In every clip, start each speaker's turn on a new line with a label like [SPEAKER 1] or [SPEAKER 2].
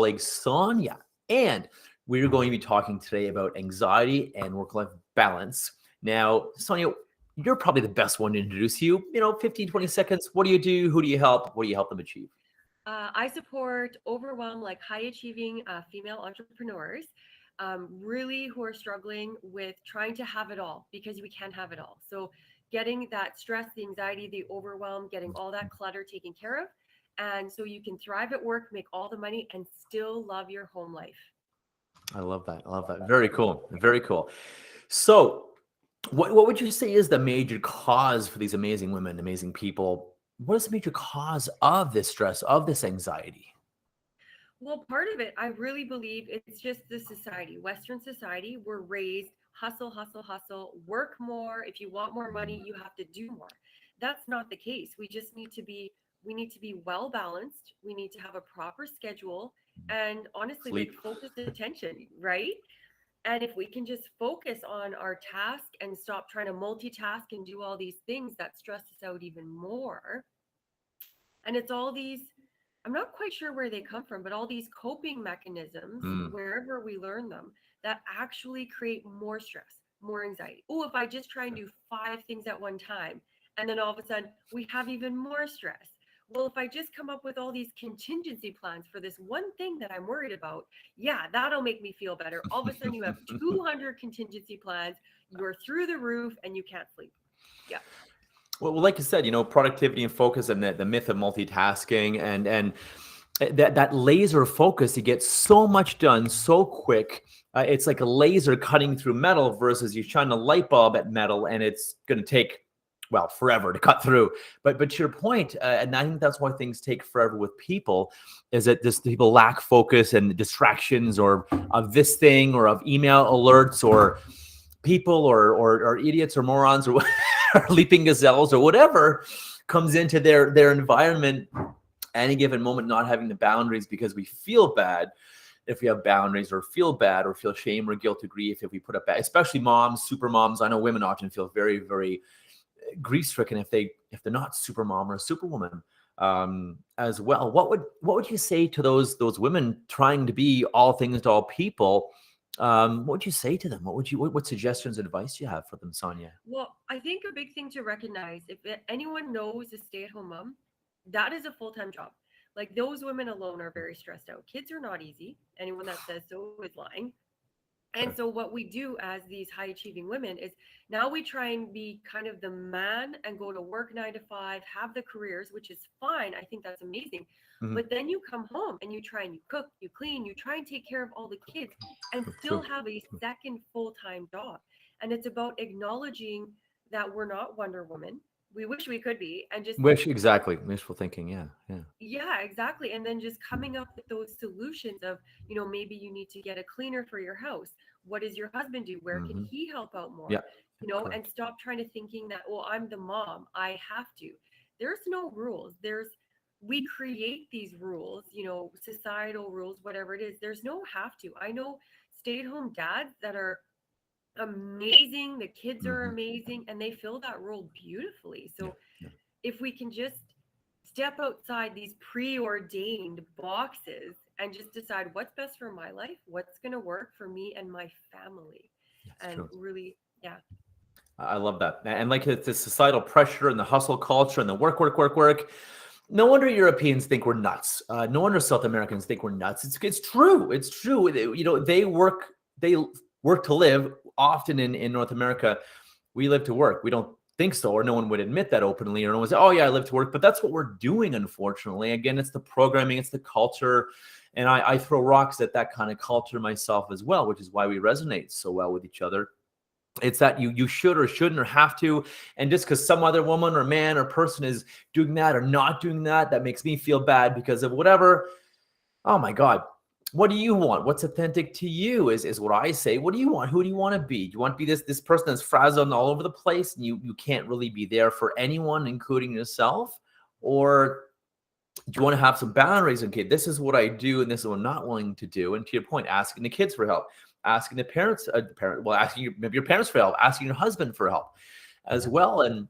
[SPEAKER 1] colleague Sonia, and we're going to be talking today about anxiety and work-life balance. Now, Sonia, you're probably the best one to introduce you. 15, 20 seconds. What do you do? Who do you help? What do you help them achieve?
[SPEAKER 2] I support overwhelmed, like high achieving female entrepreneurs, really who are struggling with trying to have it all because we can't have it all. So, getting that stress, the anxiety, the overwhelm, getting all that clutter taken care of. And so you can thrive at work, make all the money, and still love your home life.
[SPEAKER 1] I love that. I love that. Very cool. Very cool. So, what would you say is the major cause for these amazing women, amazing people? What is the major cause of this stress, of this anxiety?
[SPEAKER 2] Well, part of it, I really believe it's just the society, Western society. We're raised hustle, hustle, hustle, work more. If you want more money, you have to do more. That's not the case. We need to be well balanced. We need to have a proper schedule and honestly, like
[SPEAKER 1] Sleep.
[SPEAKER 2] focused attention, right? And if we can just focus on our task and stop trying to multitask and do all these things that stress us out even more, and it's all these, I'm not quite sure where they come from, but all these coping mechanisms,
[SPEAKER 1] Mm.
[SPEAKER 2] wherever we learn them, that actually create more stress, more anxiety. Oh, if I just try and do five things at one time, and then all of a sudden we have even more stress. Well, if I just come up with all these contingency plans for this one thing that I'm worried about, yeah, that'll make me feel better. All of a sudden you have 200 contingency plans, you're through the roof, and you can't sleep. Yeah.
[SPEAKER 1] Well, like you said, productivity and focus, and the myth of multitasking, and that laser focus, you get so much done so quick. It's like a laser cutting through metal versus you shine a light bulb at metal, and it's going to take, well, forever to cut through. But to your point, and I think that's why things take forever with people, is that this people lack focus and distractions, or of this thing, or of email alerts, or people, or idiots, or morons, or, or leaping gazelles, or whatever comes into their environment any given moment, not having the boundaries, because we feel bad if we have boundaries, or feel bad or feel shame or guilt or grief if we put up, especially moms, super moms. I know women often feel very, very grief stricken if they're not super mom or superwoman, as well. What would you say to those women trying to be all things to all people? What would you say to them? What suggestions, advice do you have for them, Sonia?
[SPEAKER 2] Well, I think a big thing to recognize, if anyone knows a stay at home mom, that is a full time job. Like those women alone are very stressed out. Kids are not easy. Anyone that says so is lying. And so, what we do as these high achieving women is now we try and be kind of the man and go to work 9 to 5, have the careers, which is fine. I think that's amazing.
[SPEAKER 1] Mhm.
[SPEAKER 2] But then you come home and you try and you cook, you clean, you try and take care of all the kids and still
[SPEAKER 1] True.
[SPEAKER 2] have a second full time job. And it's about acknowledging that we're not Wonder Woman. We wish we could be, and just
[SPEAKER 1] Exactly, wishful thinking. Yeah, yeah.
[SPEAKER 2] yeah, exactly. And then just coming up with those solutions of, maybe you need to get a cleaner for your house. What does your husband do? Where can
[SPEAKER 1] Hmm.
[SPEAKER 2] he help out more?
[SPEAKER 1] Yeah,
[SPEAKER 2] And
[SPEAKER 1] correct.
[SPEAKER 2] stop trying to thinking that, well, I'm the mom, I have to. There's no rules. We create these rules, societal rules, whatever it is. There's no have to. I know stay-at-home dads that are amazing. The kids are
[SPEAKER 1] Hmm.
[SPEAKER 2] amazing and they fill that role beautifully.
[SPEAKER 1] Yeah,
[SPEAKER 2] So
[SPEAKER 1] yeah.
[SPEAKER 2] if we can just step outside these preordained boxes and just decide what's best for my life, what's going to work for me and my family.
[SPEAKER 1] That's
[SPEAKER 2] And
[SPEAKER 1] true.
[SPEAKER 2] really, yeah.
[SPEAKER 1] I love that. And like the societal pressure and the hustle culture and the work, work, work, work. No wonder Europeans think we're nuts. No wonder South Americans think we're nuts. It's true. It's true. They work to live. Often in North America, we live to work. We don't think so, or no one would admit that openly, or no one say, "Oh yeah, I live to work." But that's what we're doing. Unfortunately, again, it's the programming, it's the culture, and I throw rocks at that kind of culture myself as well, which is why we resonate so well with each other. It's that you should or shouldn't or have to, and just because some other woman or man or person is doing that or not doing that, that makes me feel bad because of whatever. Oh my God. What do you want? What's authentic to you is what I say. What do you want? Who do you want to be? Do you want to be this person that's frazzled and all over the place, and you can't really be there for anyone, including yourself? Or do you want to have some boundaries? Okay, this is what I do, and this is what I'm not willing to do. And to your point, asking the kids for help, asking the parents, asking maybe your parents for help, asking your husband for help as well, and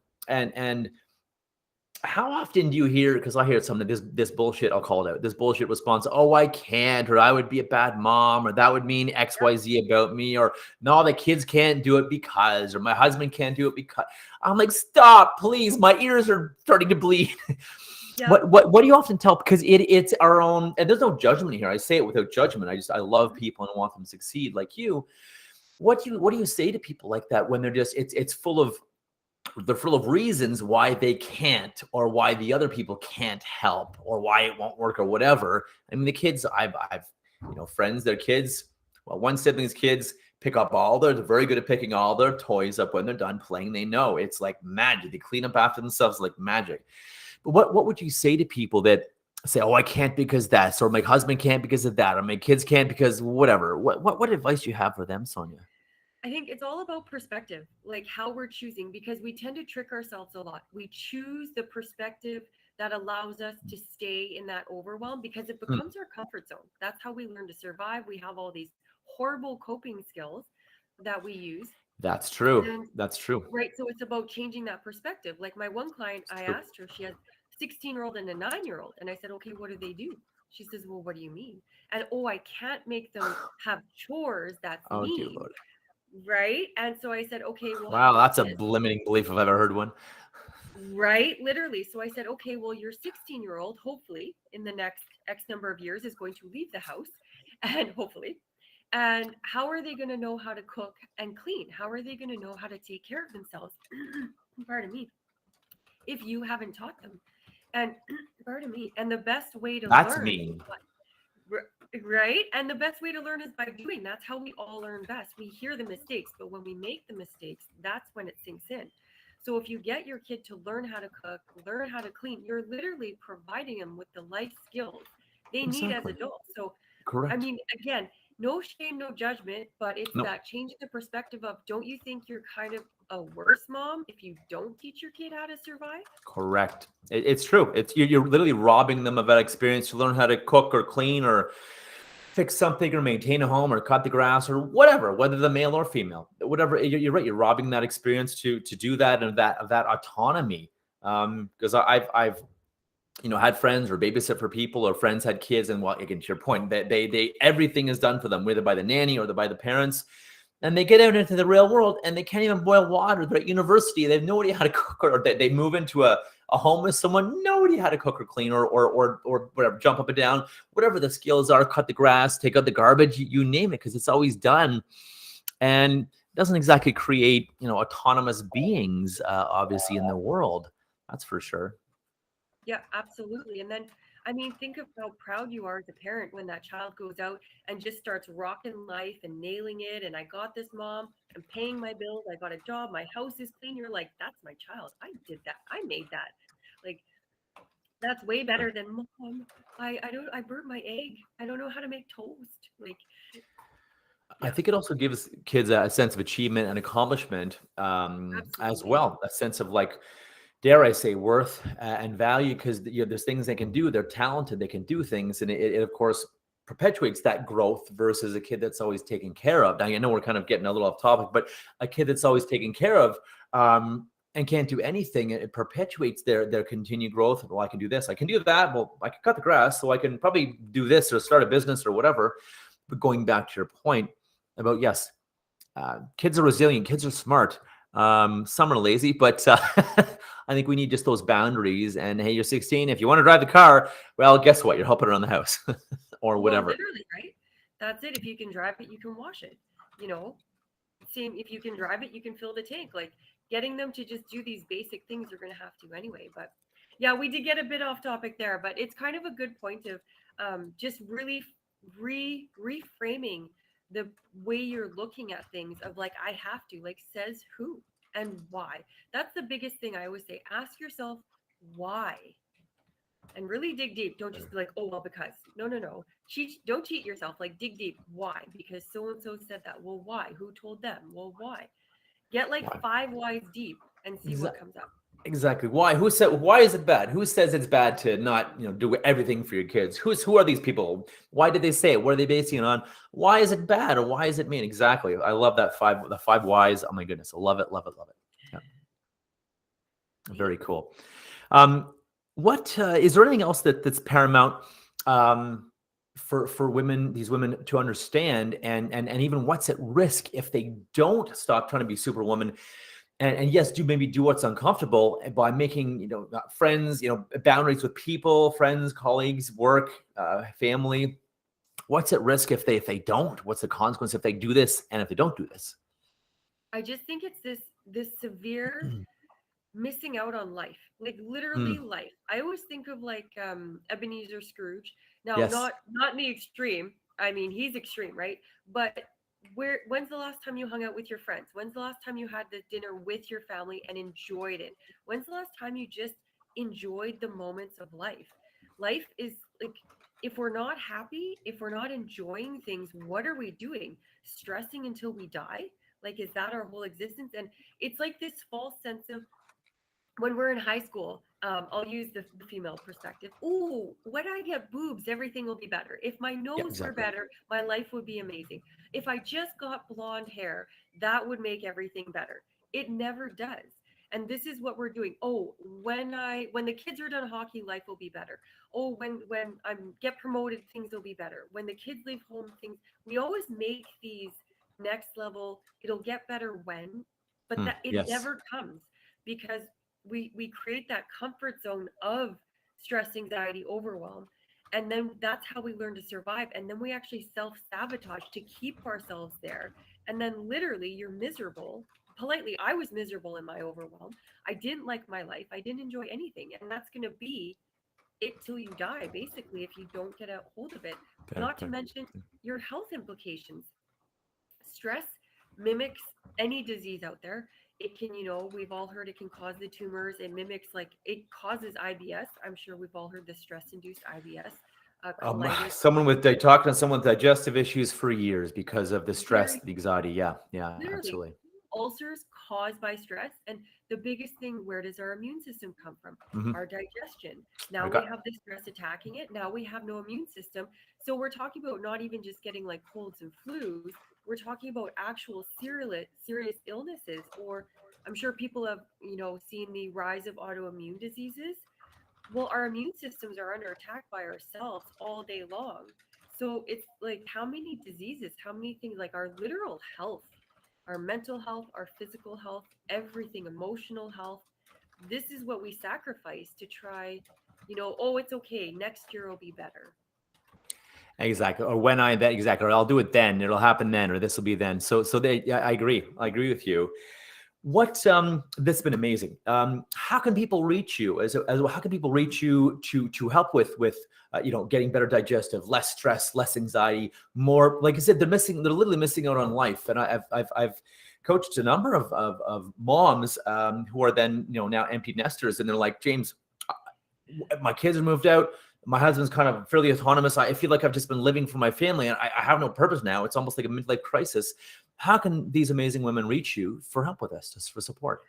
[SPEAKER 1] How often do you hear, because I hear some of this bullshit, I'll call it out, this bullshit response, oh, I can't, or I would be a bad mom, or that would mean XYZ about me, or no, the kids can't do it because, or my husband can't do it because. I'm like, stop, please. My ears are starting to bleed.
[SPEAKER 2] Yeah.
[SPEAKER 1] What do you often tell? Because it's our own, and there's no judgment here. I say it without judgment. I love people and want them to succeed like you. What do you say to people like that when they're just, they're full of reasons why they can't, or why the other people can't help, or why it won't work, or whatever. I mean, the kids, I've friends, their kids, well, one sibling's kids pick up they're very good at picking all their toys up when they're done playing. They know it's like magic. They clean up after themselves like magic. But what would you say to people that say, oh, I can't because that's, or my husband can't because of that, or my kids can't because whatever? What advice do you have for them, Sonia?
[SPEAKER 2] I think it's all about perspective, like how we're choosing, because we tend to trick ourselves a lot. We choose the perspective that allows us to stay in that overwhelm because it becomes our comfort zone. That's how we learn to survive. We have all these horrible coping skills that we use.
[SPEAKER 1] That's true.
[SPEAKER 2] And,
[SPEAKER 1] That's true.
[SPEAKER 2] right. So it's about changing that perspective. Like my one client, I asked her, she has a 16-year-old and a 9-year-old. And I said, okay, what do? She says, well, what do you mean? And, oh, I can't make them have chores. That's
[SPEAKER 1] Oh, dear
[SPEAKER 2] mean.
[SPEAKER 1] Lord.
[SPEAKER 2] Right. And so I said, okay, well,
[SPEAKER 1] Wow, that's a limiting belief if I've ever heard one.
[SPEAKER 2] Right, literally. So I said, okay, well, your 16-year-old, hopefully in the next X number of years, is going to leave the house, and hopefully. And how are they going to know how to cook and clean? How are they going to know how to take care of themselves? Pardon me. If you haven't taught them. And pardon me. And the best way to
[SPEAKER 1] That's
[SPEAKER 2] learn,
[SPEAKER 1] mean.
[SPEAKER 2] right? And the best way to learn is by doing. That's how we all learn best. We hear the mistakes, but when we make the mistakes, that's when it sinks in. So if you get your kid to learn how to cook, learn how to clean, you're literally providing them with the life skills they need as adults. So,
[SPEAKER 1] Correct.
[SPEAKER 2] I mean, again, no shame, no judgment, but it's
[SPEAKER 1] Nope.
[SPEAKER 2] that changing the perspective of, don't you think you're kind of a worse mom if you don't teach your kid how to survive?
[SPEAKER 1] Correct. It's true. You're literally robbing them of that experience to learn how to cook or clean or fix something or maintain a home or cut the grass or whatever, whether the male or female, whatever. You're right. You're robbing that experience to do that, and that autonomy. Because I've had friends or babysit for people, or friends had kids, and, well, again, to your point, that they everything is done for them, whether by the nanny or by the parents. And they get out into the real world and they can't even boil water. They're at university. They have no idea how to cook, or they move into a home with someone, no idea how to cook or clean or whatever, jump up and down, whatever the skills are, cut the grass, take out the garbage, you name it, because it's always done. And doesn't exactly create, autonomous beings, obviously, in the world. That's for sure.
[SPEAKER 2] Yeah, absolutely. And then, I mean, think of how proud you are as a parent when that child goes out and just starts rocking life and nailing it. And I got this, mom. I'm paying my bills. I got a job. My house is clean. You're like, that's my child. I did that. I made that. Like, that's way better than, mom, I burnt my egg. I don't know how to make toast. Like,
[SPEAKER 1] I think it also gives kids a sense of achievement and accomplishment, as
[SPEAKER 2] absolutely.
[SPEAKER 1] well. A sense of, like, dare I say, worth and value, because there's things they can do. They're talented. They can do things, and it of course perpetuates that growth versus a kid that's always taken care of. Now, I know we're kind of getting a little off topic, but a kid that's always taken care of, and can't do anything, it perpetuates their continued growth. Well, I can do this. I can do that. Well, I can cut the grass, so I can probably do this or start a business or whatever. But going back to your point about, yes, kids are resilient. Kids are smart. Some are lazy, but I think we need just those boundaries. And hey, you're 16. If you want to drive the car, well, guess what? You're helping around the house or whatever.
[SPEAKER 2] Well, literally, right? That's it. If you can drive it, you can wash it. Same. If you can drive it, you can fill the tank. Like, getting them to just do these basic things, you're going to have to anyway. But yeah, we did get a bit off topic there, but it's kind of a good point of just really reframing the way you're looking at things of, like, I have to, like, says who and why. That's the biggest thing I always say. Ask yourself why, and really dig deep. Don't just be like, oh, well, because. No. Don't cheat yourself. Like, dig deep. Why? Because so-and-so said that. Well, why? Who told them? Well, why? Get like
[SPEAKER 1] Why?
[SPEAKER 2] 5 whys deep and see what comes up.
[SPEAKER 1] Exactly. Why? Why is it bad? Who says it's bad to not, do everything for your kids? Who are these people? Why did they say it? What are they basing it on? Why is it bad, or why is it mean? Exactly. I love that the 5 whys. Oh my goodness. I love it. Love it. Love it. Yeah. Very cool. What is there anything else that's paramount um, for women, these women to understand, and even what's at risk if they don't stop trying to be superwoman, and yes, maybe do what's uncomfortable by making friends, boundaries with people, friends, colleagues, work, family. What's at risk if they don't? What's the consequence if they do this and if they don't do this?
[SPEAKER 2] I just think it's this severe missing out on life, like literally
[SPEAKER 1] Mm,
[SPEAKER 2] life. I always think of like Ebenezer Scrooge. Now,
[SPEAKER 1] yes.
[SPEAKER 2] not in the extreme. I mean, he's extreme, right? But when's the last time you hung out with your friends? When's the last time you had the dinner with your family and enjoyed it? When's the last time you just enjoyed the moments of life? Life is like, if we're not happy, if we're not enjoying things, what are we doing? Stressing until we die? Like, is that our whole existence? And it's like this false sense of, when we're in high school, I'll use the female perspective. Ooh, when I get boobs, everything will be better. If my
[SPEAKER 1] Yeah,
[SPEAKER 2] nose were
[SPEAKER 1] exactly.
[SPEAKER 2] better, my life would be amazing. If I just got blonde hair, that would make everything better. It never does. And this is what we're doing. Oh, when the kids are done hockey, life will be better. Oh, when I get promoted, things will be better. When the kids leave home, things, we always make these next level, it'll get better when, but that it
[SPEAKER 1] Yes.
[SPEAKER 2] never comes, because we create that comfort zone of stress, anxiety, overwhelm, and then that's how we learn to survive, and then we actually self-sabotage to keep ourselves there, and then literally you're miserable. Politely, I was miserable in my overwhelm. I didn't like my life, I didn't enjoy anything, and that's going to be it till you die, basically, if you don't get a hold of it.
[SPEAKER 1] Fair,
[SPEAKER 2] Not to
[SPEAKER 1] fair.
[SPEAKER 2] mention your health implications. Stress mimics any disease out there. It can, we've all heard it can cause the tumors. It mimics, like, it causes IBS. I'm sure we've all heard the stress induced IBS, colitis.
[SPEAKER 1] Someone with talking to someone with digestive issues for years because of the stress,
[SPEAKER 2] Very
[SPEAKER 1] the anxiety. Yeah, yeah,
[SPEAKER 2] literally,
[SPEAKER 1] absolutely.
[SPEAKER 2] ulcers caused by stress. And the biggest thing, where does our immune system come from?
[SPEAKER 1] Hmm.
[SPEAKER 2] Our digestion.
[SPEAKER 1] I
[SPEAKER 2] Now we
[SPEAKER 1] got.
[SPEAKER 2] have the stress attacking it. Now we have no immune system. So we're talking about not even just getting like colds and flus. We're talking about actual serious illnesses. Or I'm sure people have, seen the rise of autoimmune diseases. Well, our immune systems are under attack by ourselves all day long. So it's like, how many diseases, how many things, like our literal health, our mental health, our physical health, everything, emotional health. This is what we sacrifice to try, oh, it's okay. Next year will be better.
[SPEAKER 1] Exactly. Or when I that exactly, or I'll do it then. It'll happen then, or this will be then. Yeah, I agree. I agree with you. What This has been amazing. How can people reach you? How can people reach you to help with getting better digestive, less stress, less anxiety, more, like I said, they're literally missing out on life. And I've coached a number of moms who are then now empty nesters, and they're like, James, my kids have moved out. My husband's kind of fairly autonomous. I feel like I've just been living for my family, and I have no purpose now. It's almost like a midlife crisis. How can these amazing women reach you for help with this, just for support?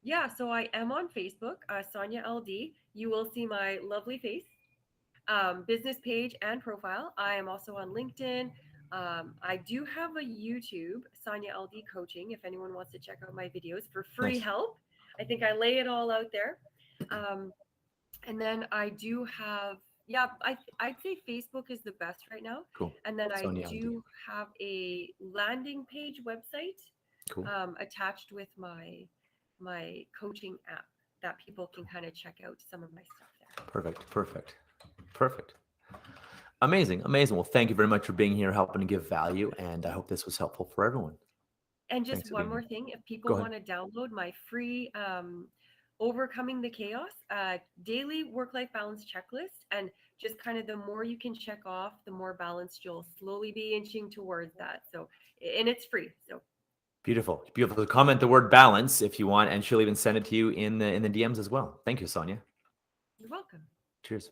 [SPEAKER 2] Yeah, so I am on Facebook, Sonia LD. You will see my lovely face, business page and profile. I am also on LinkedIn. I do have a YouTube, Sonia LD Coaching, if anyone wants to check out my videos for free
[SPEAKER 1] Nice.
[SPEAKER 2] help. I think I lay it all out there. Um, and then I do have, yeah, I'd say Facebook is the best right now.
[SPEAKER 1] Cool.
[SPEAKER 2] And then I
[SPEAKER 1] Sonia LD.
[SPEAKER 2] do have a landing page website,
[SPEAKER 1] Cool.
[SPEAKER 2] attached with my coaching app, that people can kind of check out some of my stuff there.
[SPEAKER 1] Perfect. Perfect. Perfect. Amazing. Amazing. Well, thank you very much for being here, helping to give value. And I hope this was helpful for everyone.
[SPEAKER 2] And
[SPEAKER 1] Thanks
[SPEAKER 2] just
[SPEAKER 1] for
[SPEAKER 2] one
[SPEAKER 1] being
[SPEAKER 2] more
[SPEAKER 1] here.
[SPEAKER 2] thing, if
[SPEAKER 1] Go
[SPEAKER 2] people
[SPEAKER 1] ahead.
[SPEAKER 2] want to download my free Overcoming the Chaos daily work-life balance checklist, and just kind of, the more you can check off, the more balanced you'll slowly be inching towards that. So, and it's free. So
[SPEAKER 1] Beautiful. Beautiful. Comment the word balance if you want, and she'll even send it to you in the DMs as well. Thank you, Sonia.
[SPEAKER 2] you're welcome.
[SPEAKER 1] Cheers.